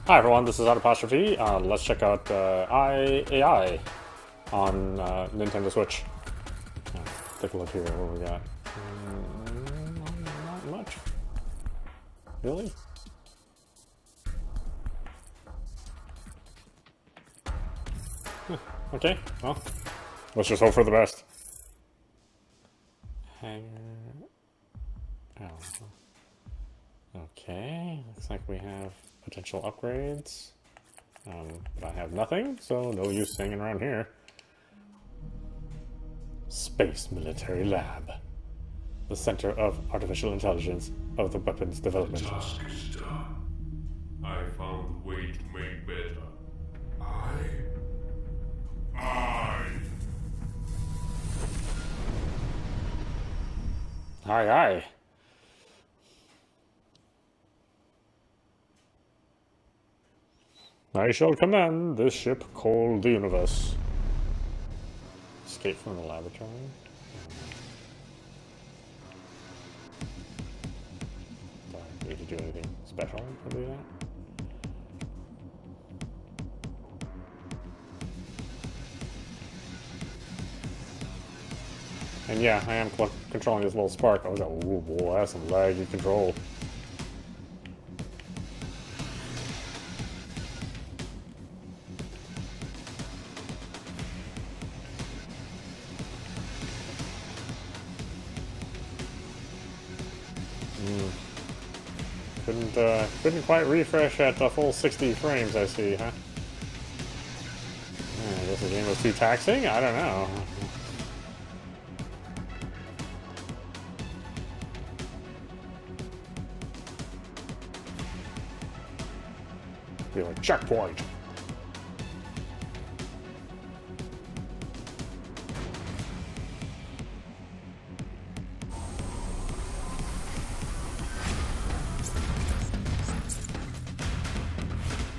Hi everyone, this is audap. Let's check out AI on Nintendo Switch. Take a look here. What we got? Not much. Really? Okay. Well, let's just hope for the best. Hanger. Oh. Okay. Looks like we have potential upgrades. But I have nothing, so no use hanging around here. Space Military Lab. The center of artificial intelligence of the weapons development. The task is done. I found the way to make better. I. Aye, aye. I shall command this ship called the Universe. Escape from the laboratory. Do I need to do anything special to do that? And yeah, I am controlling this little spark. I was like, ooh boy, that's some laggy control. Couldn't quite refresh at the full 60 frames, I see, huh? I guess the game was too taxing? I don't know. Be like, checkpoint!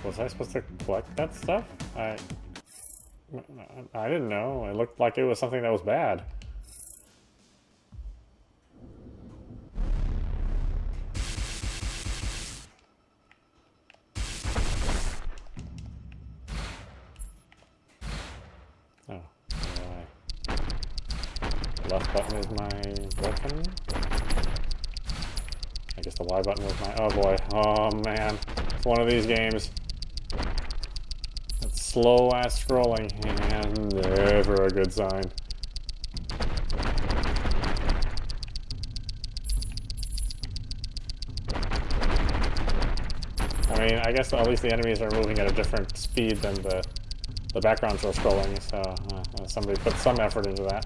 Was I supposed to collect that stuff? I didn't know. It looked like it was something that was bad. Oh, left button is my weapon. I guess the Y button was my. Oh boy. Oh man. It's one of these games. That slow ass scrolling, and never a good sign. I mean, I guess at least the enemies are moving at a different speed than the backgrounds are scrolling, so somebody put some effort into that.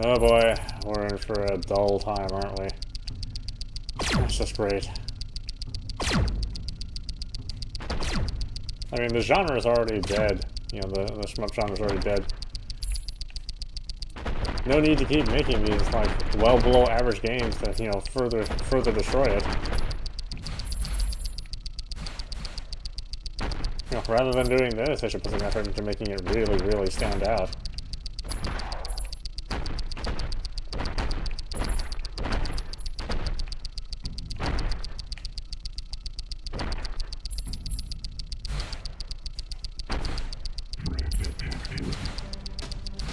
Oh boy, we're in for a dull time, aren't we? That's just great. I mean, the genre is already dead. You know, the shmup genre is already dead. No need to keep making these, like, well below average games that, you know, further destroy it. You know, rather than doing this, I should put some effort into making it really, really stand out.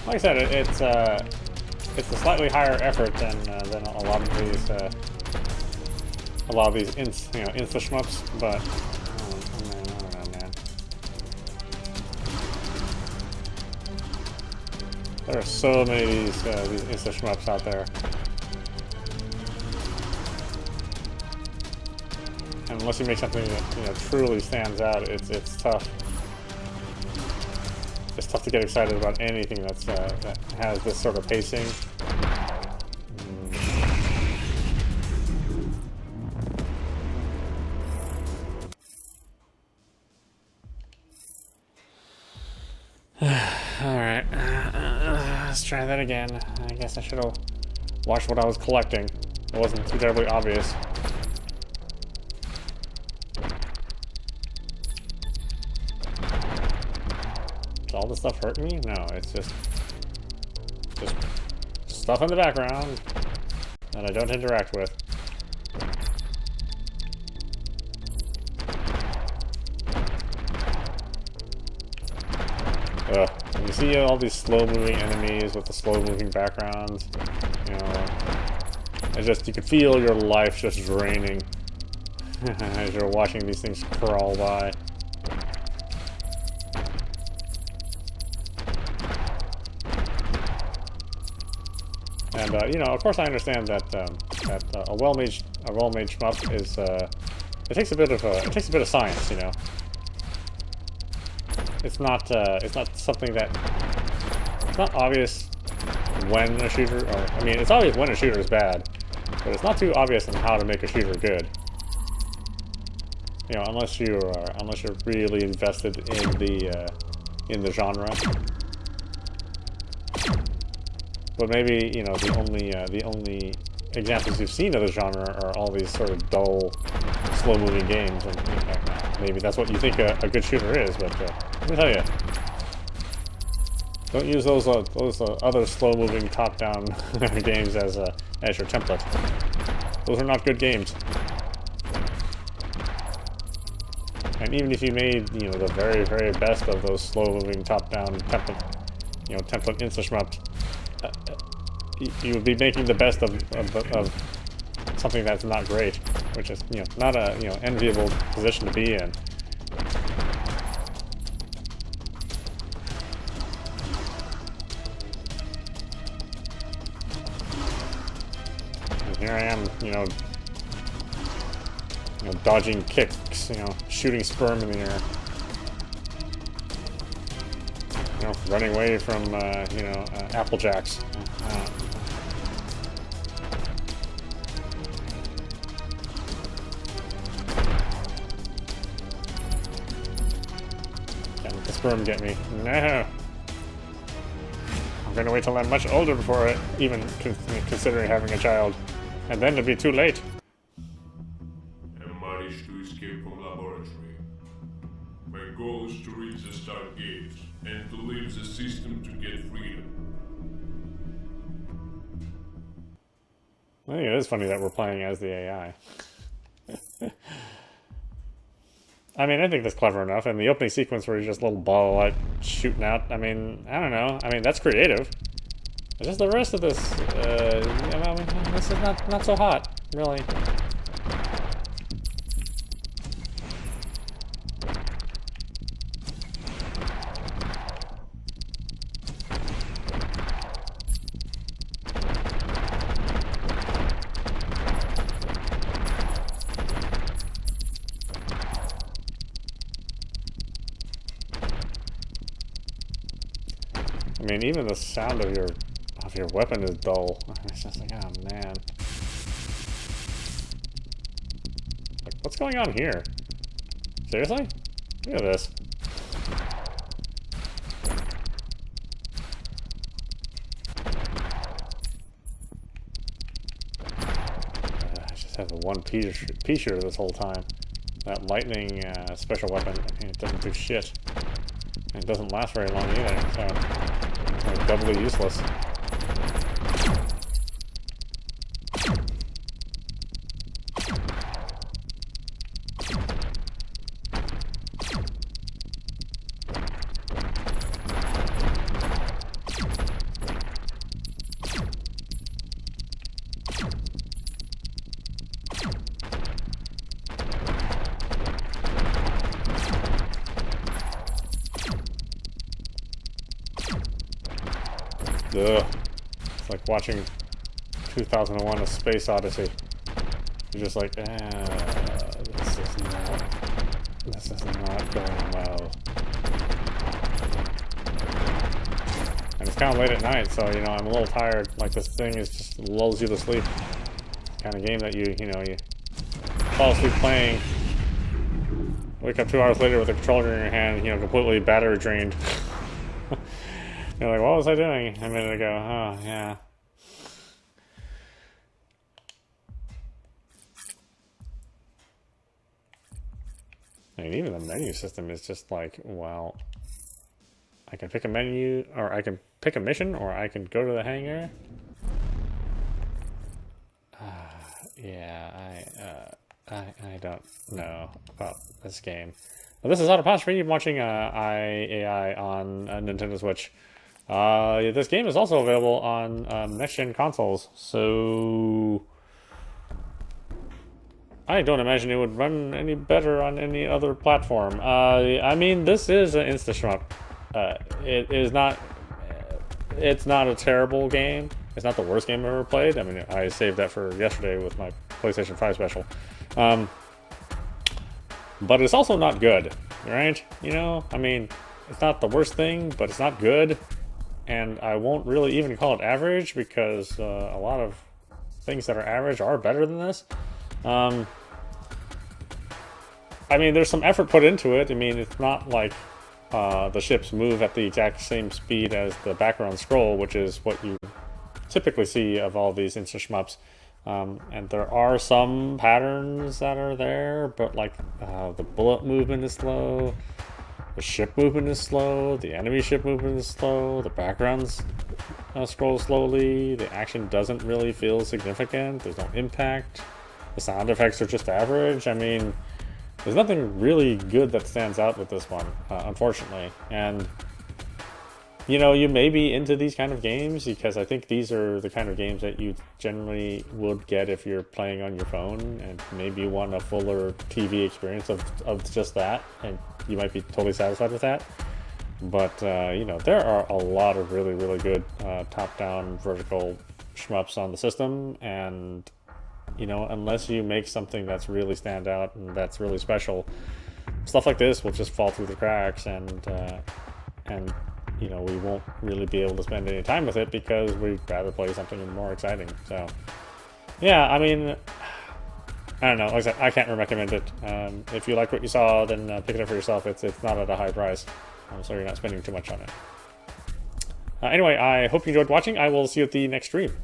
Like I said, it's a slightly higher effort than a lot of these insta shmups, but I don't know, man. There are so many of these insta shmups out there, and unless you make something that truly stands out, it's tough. It's tough to get excited about anything that has this sort of pacing. Alright. Let's try that again. I guess I should have watched what I was collecting. It wasn't too terribly obvious. Does all this stuff hurt me? No, it's just stuff in the background that I don't interact with. Ugh. You see all these slow-moving enemies with the slow-moving backgrounds, you know, you can feel your life just draining as you're watching these things crawl by. And you know, of course, I understand that a well-made shmup is it takes a bit of science, you know. It's not something that it's not obvious when a shooter, or I mean, it's obvious when a shooter is bad, but it's not too obvious on how to make a shooter good. You know, unless you're really invested in the genre. But maybe, you know, the only examples you've seen of the genre are all these sort of dull, slow-moving games, and you know, maybe that's what you think a good shooter is. But let me tell you, don't use those other slow-moving top-down games as your template. Those are not good games. And even if you made, you know, the very, very best of those slow-moving top-down template instant shmups, you would be making the best of something that's not great, which is, you know, not a, you know, enviable position to be in. And here I am, you know, dodging kicks, you know, shooting sperm in the air. You know, running away from, you know, Apple Jacks. Can't let the sperm get me. No! I'm gonna wait till I'm much older before even considering having a child. And then it'll be too late. I managed to escape from laboratory. My goal is to reach the stargate and to leave the system to get freedom. I think it is funny that we're playing as the AI. I mean, I think that's clever enough, and the opening sequence where you're just a little ball of light shooting out, I mean, I don't know. I mean, that's creative. It's just the rest of this, you know, I mean, this is not so hot, really. I mean, even the sound of your weapon is dull. It's just like, oh man. Like, what's going on here? Seriously? Look at this. I just have the one pea shooter this whole time. That lightning special weapon, it doesn't do shit. And it doesn't last very long either, so it's like doubly useless. Ugh. It's like watching 2001: A Space Odyssey. You're just like, this is not going well. And it's kind of late at night, so, you know, I'm a little tired. Like, this thing is just lulls you to sleep. It's the kind of game that you fall asleep playing, wake up 2 hours later with a controller in your hand, you know, completely battery drained. You're like, what was I doing a minute ago? Oh, yeah. I mean, even the menu system is just like, well, I can pick a menu, or I can pick a mission, or I can go to the hangar. Yeah, I don't know about this game. Well, this is audap. I'm watching IAI on Nintendo Switch. This game is also available on next-gen consoles, so I don't imagine it would run any better on any other platform. I mean, this is an Insta-shmup. It is not. It's not a terrible game. It's not the worst game I've ever played. I mean, I saved that for yesterday with my PlayStation 5 special. But it's also not good, right? You know, I mean, it's not the worst thing, but it's not good. And I won't really even call it average because a lot of things that are average are better than this. I mean, there's some effort put into it. I mean, it's not like the ships move at the exact same speed as the background scroll, which is what you typically see of all these instant shmups. And there are some patterns that are there, but like the bullet movement is slow, the ship movement is slow, the enemy ship movement is slow, the backgrounds scroll slowly, the action doesn't really feel significant, there's no impact, the sound effects are just average. I mean, there's nothing really good that stands out with this one, unfortunately. And you know, you may be into these kind of games because I think these are the kind of games that you generally would get if you're playing on your phone, and maybe you want a fuller TV experience of just that, and you might be totally satisfied with that. But, you know, there are a lot of really, really good top-down vertical shmups on the system, and, you know, unless you make something that's really stand out and that's really special, stuff like this will just fall through the cracks, and you know, we won't really be able to spend any time with it because we'd rather play something more exciting. So, yeah, I mean, I don't know. Like I said, I can't recommend it. If you like what you saw, then pick it up for yourself. It's not at a high price, so you're not spending too much on it. Anyway, I hope you enjoyed watching. I will see you at the next stream.